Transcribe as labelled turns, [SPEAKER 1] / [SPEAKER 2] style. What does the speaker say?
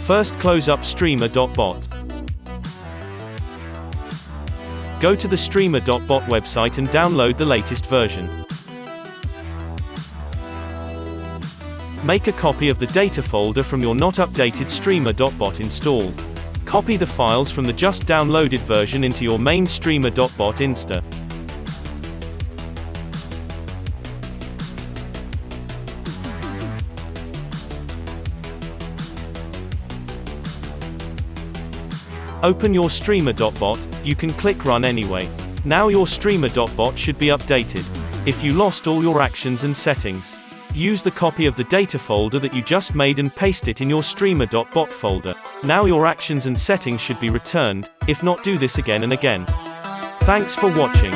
[SPEAKER 1] First, close up Streamer.Bot. Go to the Streamer.Bot website and download the latest version. Make a copy of the data folder from your not updated Streamer.Bot install. Copy the files from the just downloaded version into your main Streamer.Bot insta. Open your Streamer.Bot, you can click Run anyway. Now your Streamer.Bot should be updated. If you lost all your actions and settings, use the copy of the data folder that you just made and paste it in your Streamer.Bot folder. Now your actions and settings should be returned. If not, do this again and again. Thanks for watching.